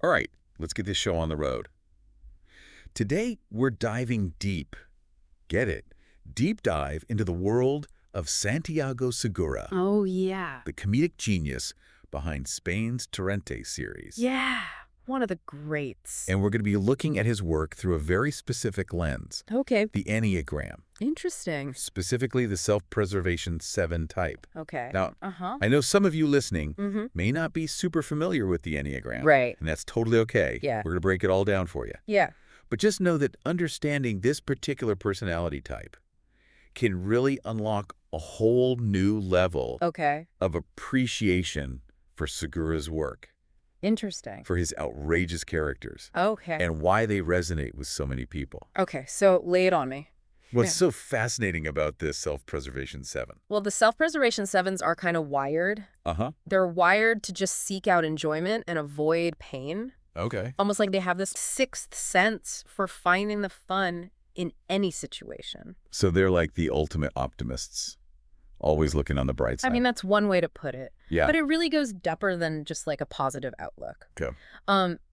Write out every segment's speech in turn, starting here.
All right, let's get this show on the road. Today, we're diving deep. Get it? Deep dive into the world of Santiago Segura, Oh, yeah. the comedic genius behind Spain's Torrente series. Yeah, one of the greats. And we're going to be looking at his work through a very specific lens, Okay, the Enneagram, interesting. specifically the self-preservation 7 type. Okay. Now, Uh-huh. I know some of you listening Mm-hmm. may not be super familiar with the Enneagram. Right. And that's totally okay. Yeah. We're going to break it all down for you. Yeah. But just know that understanding this particular personality type can really unlock a whole new level Okay. of appreciation for Segura's work, Interesting. for his outrageous characters, Okay. and why they resonate with so many people. Okay, so lay it on me. What's so fascinating about this self-preservation 7? Well, the self-preservation sevens are kind of wired. Uh-huh. They're wired to just seek out enjoyment and avoid pain. Okay. Almost like they have this sixth sense for finding the fun in any situation. So they're like the ultimate optimists, always looking on the bright side. I mean, that's one way to put it. yeah. But it really goes deeper than just like a positive outlook. Okay.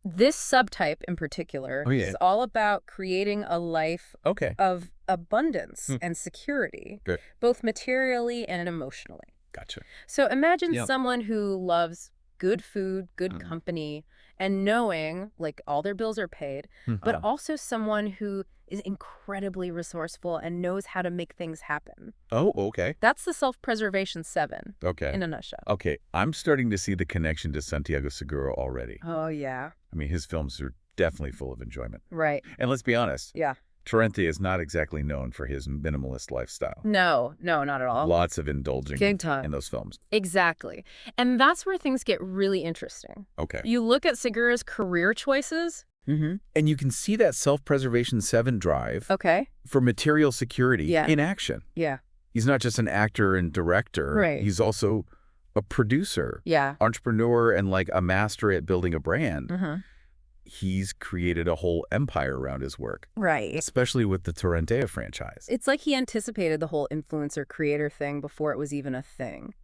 This subtype in particular Oh, yeah. is all about creating a life Okay. of abundance and security, Good. both materially and emotionally. Gotcha. So imagine Yep. someone who loves good food, good company, and knowing like all their bills are paid, but also someone who is incredibly resourceful and knows how to make things happen. Oh, okay. That's the self-preservation 7 Okay. in a nutshell. Okay, I'm starting to see the connection to Santiago Segura already. Oh, yeah. I mean, his films are definitely full of enjoyment. Right. And let's be honest, Yeah. Torrente is not exactly known for his minimalist lifestyle. No, not at all. Lots of indulging Big time. in those films. Exactly. And that's where things get really interesting. Okay. You look at Segura's career choices. And you can see that self-preservation 7 drive Okay. for material security Yeah. in action. Yeah. He's not just an actor and director. Right. He's also a producer, Yeah. entrepreneur, and like a master at building a brand. Mm-hmm. He's created a whole empire around his work, Right. especially with the Torrente franchise. It's like he anticipated the whole influencer creator thing before it was even a thing.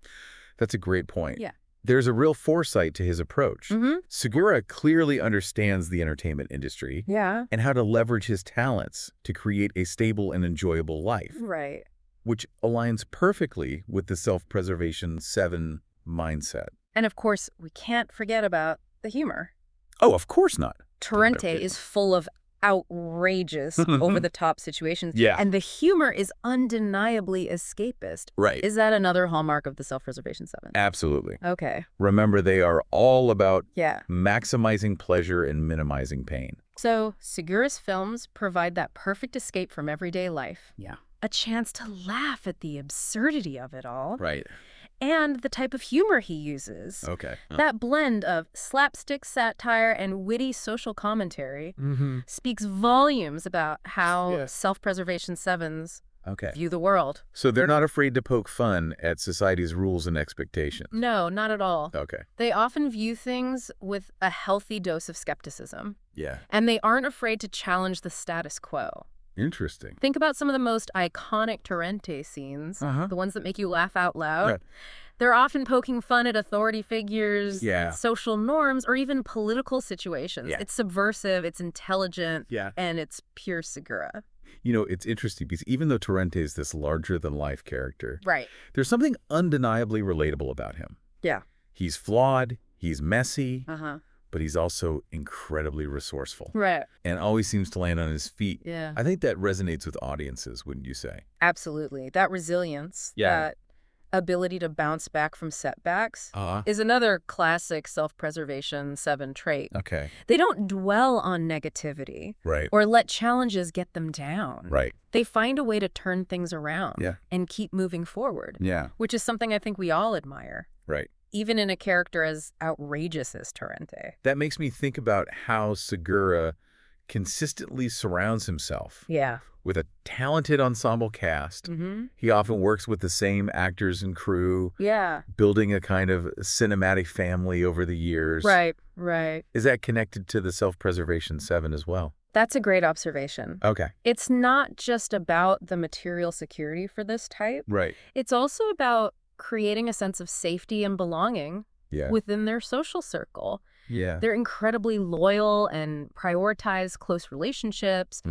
That's a great point. Yeah. There's a real foresight to his approach. Mm-hmm. Segura clearly understands the entertainment industry Yeah. and how to leverage his talents to create a stable and enjoyable life, Right. which aligns perfectly with the self-preservation 7 mindset. And of course, we can't forget about the humor. Oh, of course not. Torrente is full of outrageous, over-the-top situations. Yeah. And the humor is undeniably escapist. Right. Is that another hallmark of the self-preservation 7? Absolutely. Okay. Remember, they are all about Yeah. maximizing pleasure and minimizing pain. So Segura's films provide that perfect escape from everyday life. Yeah. A chance to laugh at the absurdity of it all. Right. And the type of humor he uses. Okay. That blend of slapstick satire and witty social commentary speaks volumes about how Yeah. self-preservation 7s Okay. view the world. So they're not afraid to poke fun at society's rules and expectations. No, not at all. Okay. They often view things with a healthy dose of skepticism. Yeah. And they aren't afraid to challenge the status quo. Interesting. Think about some of the most iconic Torrente scenes, the ones that make you laugh out loud. Right. They're often poking fun at authority figures, Yeah. social norms, or even political situations. Yeah. It's subversive, it's intelligent, Yeah. and it's pure Segura. You know, it's interesting because even though Torrente is this larger-than-life character, Right. there's something undeniably relatable about him. Yeah. He's flawed, he's messy, Uh-huh. but he's also incredibly resourceful Right. and always seems to land on his feet. Yeah. I think that resonates with audiences, wouldn't you say? Absolutely. That resilience, Yeah. that ability to bounce back from setbacks Uh-huh. is another classic self-preservation 7 trait. Okay. They don't dwell on negativity Right. or let challenges get them down. Right. They find a way to turn things around Yeah. and keep moving forward, Yeah. which is something I think we all admire, Right. even in a character as outrageous as Torrente. That makes me think about how Segura consistently surrounds himself Yeah. with a talented ensemble cast. Mm-hmm. He often works with the same actors and crew, Yeah. building a kind of cinematic family over the years. Right, right. Is that connected to the self-preservation 7 as well? That's a great observation. Okay. It's not just about the material security for this type. Right. It's also about creating a sense of safety and belonging Yeah. within their social circle. Yeah. They're incredibly loyal and prioritize close relationships.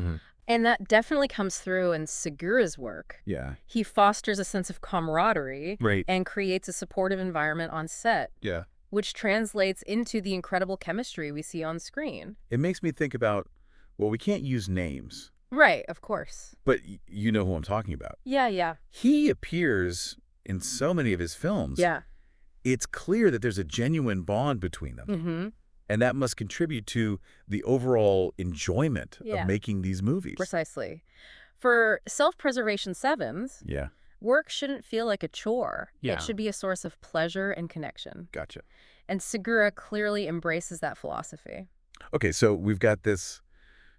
And that definitely comes through in Segura's work. Yeah. He fosters a sense of camaraderie Right. and creates a supportive environment on set, Yeah. which translates into the incredible chemistry we see on screen. It makes me think about, well, we can't use names, Right, of course. but you know who I'm talking about. Yeah. He appears in so many of his films. Yeah. It's clear that there's a genuine bond between them. Mm-hmm. And that must contribute to the overall enjoyment Yeah. of making these movies. Precisely. For self-preservation sevens, Yeah. work shouldn't feel like a chore. Yeah. It should be a source of pleasure and connection. Gotcha. And Segura clearly embraces that philosophy. Okay, so we've got this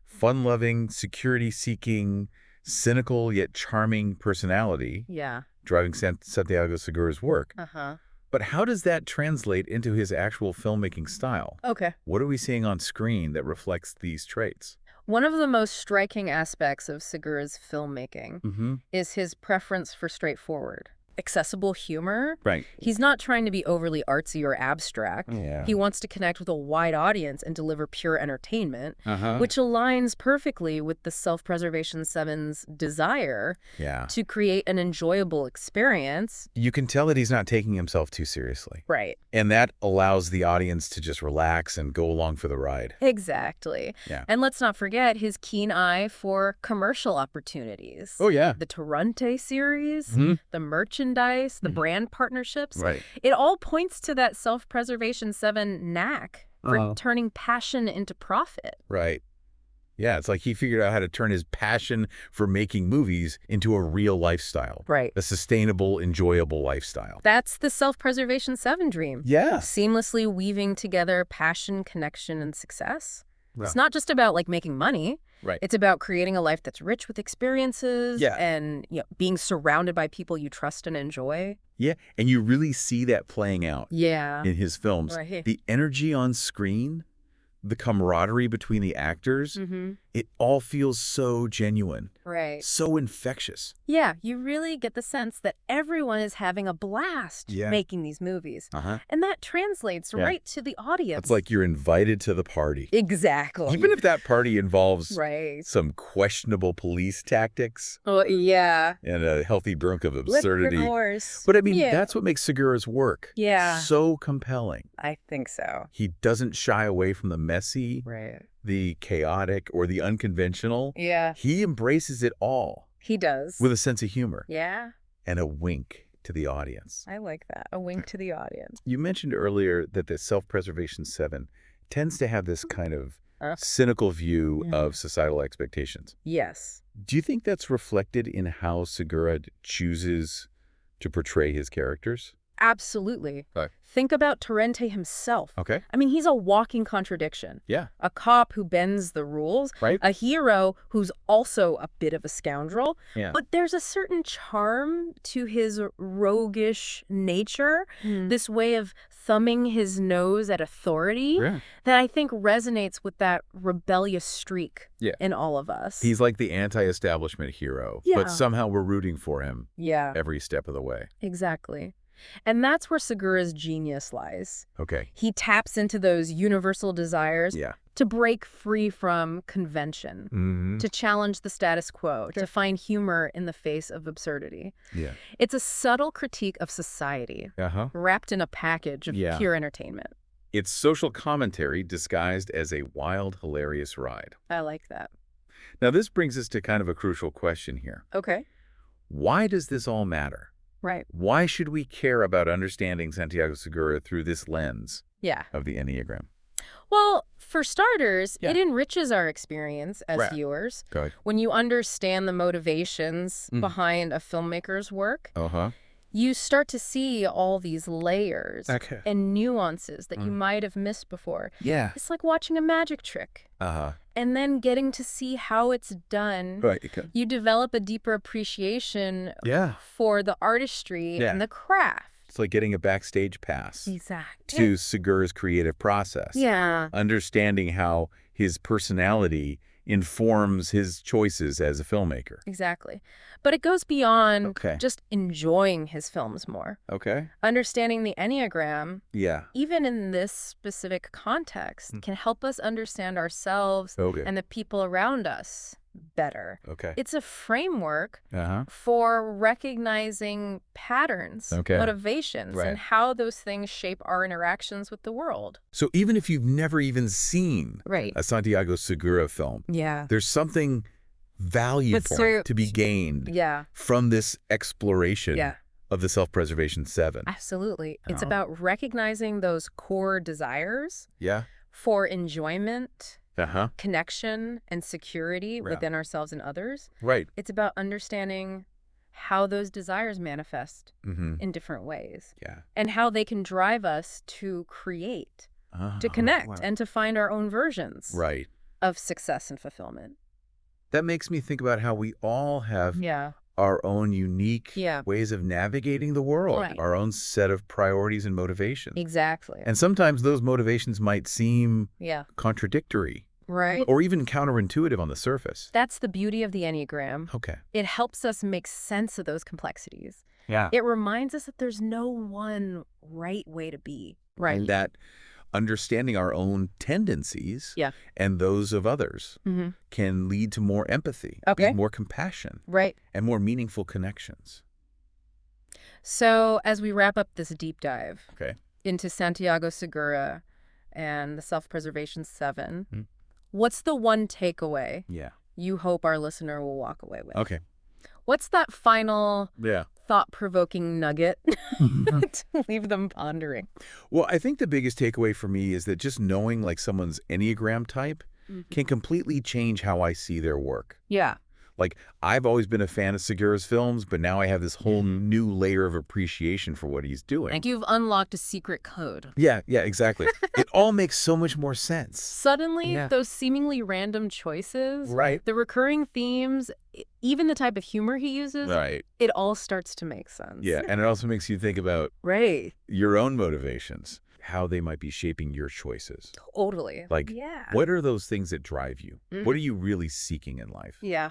fun-loving, security-seeking, cynical yet charming personality Yeah. driving Santiago Segura's work. Uh-huh. But how does that translate into his actual filmmaking style? Okay. What are we seeing on screen that reflects these traits? One of the most striking aspects of Segura's filmmaking Mm-hmm. is his preference for straightforward, accessible humor. Right. He's not trying to be overly artsy or abstract. Yeah. He wants to connect with a wide audience and deliver pure entertainment, Uh-huh. which aligns perfectly with the Self-Preservation Seven's desire Yeah. to create an enjoyable experience. You can tell that he's not taking himself too seriously. Right. And that allows the audience to just relax and go along for the ride. Exactly. Yeah. And let's not forget his keen eye for commercial opportunities. Oh, yeah. The Toronto series, Mhm. the merchandise, the brand partnerships. Right. It all points to that Self-Preservation 7 knack for turning passion into profit. Right. Yeah, it's like he figured out how to turn his passion for making movies into a real lifestyle. Right. A sustainable, enjoyable lifestyle. That's the Self-Preservation 7 dream. Yeah. Seamlessly weaving together passion, connection, and success. Yeah. It's not just about making money. Right. It's about creating a life that's rich with experiences Yeah. and being surrounded by people you trust and enjoy. Yeah, and you really see that playing out Yeah. in his films. Right. The energy on screen, the camaraderie between the actors, Mm-hmm. it all feels so genuine, Right. so infectious. Yeah, you really get the sense that everyone is having a blast Yeah. making these movies. Uh-huh. And that translates Yeah. right to the audience. It's like you're invited to the party. Exactly. Even if that party involves Right. some questionable police tactics Oh, yeah. and a healthy drunk of Of absurdity. course. But I mean, Yeah. that's what makes Segura's work Yeah. so compelling. I think so. He doesn't shy away from the messy, Right. the chaotic, or the unconventional. Yeah. He embraces it all He does. with a sense of humor Yeah. and a wink to the audience. I like that. A wink to the audience. You mentioned earlier that the Self-Preservation 7 tends to have this kind of Uh. cynical view Yeah. of societal expectations. Yes. Do you think that's reflected in how Segura chooses to portray his characters? Absolutely. Okay. Think about Torrente himself. Okay. I mean, he's a walking contradiction. Yeah. A cop who bends the rules, Right. a hero who's also a bit of a scoundrel. Yeah. But there's a certain charm to his roguish nature, this way of thumbing his nose at authority Yeah. that I think resonates with that rebellious streak Yeah. in all of us. He's like the anti-establishment hero, Yeah. but somehow we're rooting for him Yeah, every step of the way. exactly. And that's where Segura's genius lies. Okay. He taps into those universal desires Yeah. to break free from convention, Mm-hmm. to challenge the status quo, to find humor in the face of absurdity. Yeah. It's a subtle critique of society, Uh-huh. wrapped in a package of Yeah. pure entertainment. It's social commentary disguised as a wild, hilarious ride. I like that. Now, this brings us to kind of a crucial question here. Okay. Why does this all matter? Right. Why should we care about understanding Santiago Segura through this lens Yeah. of the Enneagram? Well, for starters, Yeah. it enriches our experience as Right. viewers. Go ahead. When you understand the motivations Mm. behind a filmmaker's work, Uh-huh. you start to see all these layers Okay. and nuances that you Mm. might have missed before. Yeah. It's like watching a magic trick. Uh-huh. And then getting to see how it's done, Right. you develop a deeper appreciation Yeah. for the artistry Yeah. and the craft. It's like getting a backstage pass Exactly. to Segura's creative process. Yeah. Understanding how his personality informs his choices as a filmmaker. Exactly. But it goes beyond Okay. just enjoying his films more. Okay. Understanding the Enneagram, Yeah. even in this specific context, can help us understand ourselves Okay. and the people around us better. Okay. It's a framework Uh-huh. for recognizing patterns, Okay. motivations, Right. and how those things shape our interactions with the world. So even if you've never even seen Right. a Santiago Segura film, Yeah. there's something valuable to be gained Yeah. from this exploration Yeah. of the Self-Preservation 7. Absolutely. It's Oh. about recognizing those core desires Yeah? for enjoyment, Uh-huh. connection, and security Yeah. within ourselves and others. Right. It's about understanding how those desires manifest Mm-hmm. in different ways Yeah. and how they can drive us to create, to Oh, connect, wow. and to find our own versions Right. of success and fulfillment. That makes me think about how we all have Yeah. our own unique Yeah. ways of navigating the world, Right. our own set of priorities and motivations. Exactly. And sometimes those motivations might seem Yeah. contradictory Right. or even counterintuitive on the surface. That's the beauty of the Enneagram. Okay. It helps us make sense of those complexities. Yeah. It reminds us that there's no one right way to be. And that understanding our own tendencies Yeah. and those of others Mm-hmm. can lead to more empathy, Okay. more compassion, Right. and more meaningful connections. So as we wrap up this deep dive Okay. into Santiago Segura and the Self-Preservation 7, Hmm. what's the one takeaway Yeah. you hope our listener will walk away with? Okay. What's that final Yeah. thought-provoking nugget to leave them pondering? Well, I think the biggest takeaway for me is that just knowing like someone's Enneagram type can completely change how I see their work. Yeah. Like, I've always been a fan of Segura's films, but now I have this whole new layer of appreciation for what he's doing. Like you've unlocked a secret code. Yeah, exactly. It all makes so much more sense. Suddenly, Yeah. those seemingly random choices, Right. the recurring themes, even the type of humor he uses, Right. it all starts to make sense. Yeah, and it also makes you think about Right. your own motivations, how they might be shaping your choices. Totally. Like, yeah. what are those things that drive you? Mhm. What are you really seeking in life? Yeah.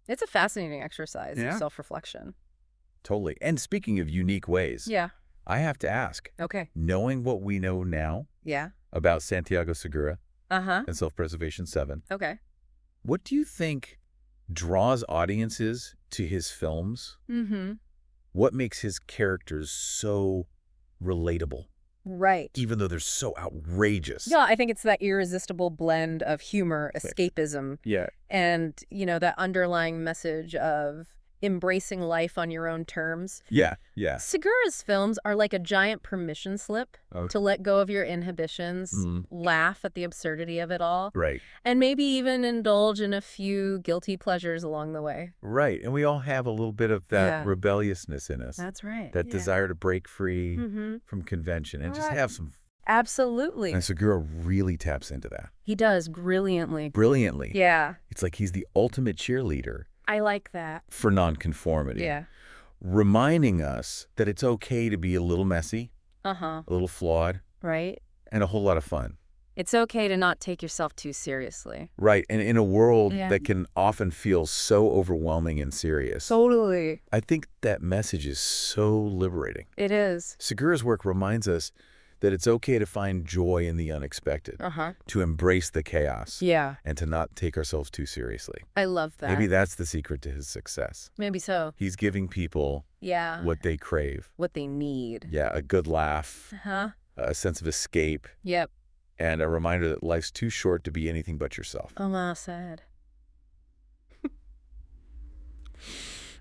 It's a fascinating exercise Yeah. of self-reflection. Totally. And speaking of unique ways, Yeah. I have to ask, Okay. knowing what we know now Yeah. about Santiago Segura Uh-huh. and Self-Preservation 7, Okay. what do you think draws audiences to his films? Mm-hmm. What makes his characters so relatable, Right. even though they're so outrageous? Yeah, I think it's that irresistible blend of humor, escapism, Yeah. and, that underlying message of embracing life on your own terms. Yeah. Segura's films are like a giant permission slip Okay. to let go of your inhibitions, laugh at the absurdity of it all, Right. and maybe even indulge in a few guilty pleasures along the way. Right. And we all have a little bit of that Yeah. rebelliousness in us, That's right. that desire to break free Mm-hmm. from convention and just Right. have some. Absolutely. And Segura really taps into that He does brilliantly. brilliantly. Yeah, It's like he's the ultimate cheerleader I like that. for nonconformity. Yeah. Reminding us that it's okay to be a little messy, Uh-huh. a little flawed, Right? and a whole lot of fun. It's okay to not take yourself too seriously. Right. And in a world Yeah. that can often feel so overwhelming and serious, Totally. I think that message is so liberating. It is. Segura's work reminds us that it's okay to find joy in the unexpected, Uh-huh. to embrace the chaos, Yeah. and to not take ourselves too seriously. I love that. Maybe that's the secret to his success. Maybe so. He's giving people Yeah. what they crave. What they need. Yeah, a good laugh, Uh-huh. a sense of escape, Yep. and a reminder that life's too short to be anything but yourself. Oh, sad.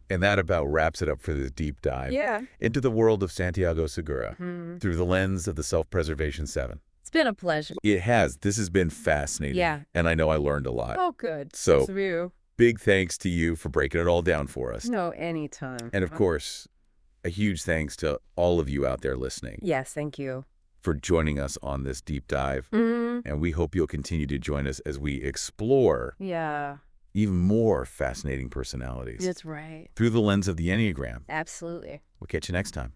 And that about wraps it up for this deep dive Yeah. into the world of Santiago Segura Hmm. through the lens of the Self-Preservation 7. It's been a pleasure. It has. This has been fascinating. Yeah. And I know I learned a lot. Oh, good. So- Thanks of you. Big thanks to you for breaking it all down for us. No, anytime. And of course, a huge thanks to all of you out there listening Yes, thank you. for joining us on this deep dive. Mm-hmm. And we hope you'll continue to join us as we explore Yeah. even more fascinating personalities That's right. through the lens of the Enneagram. Absolutely. We'll catch you next time.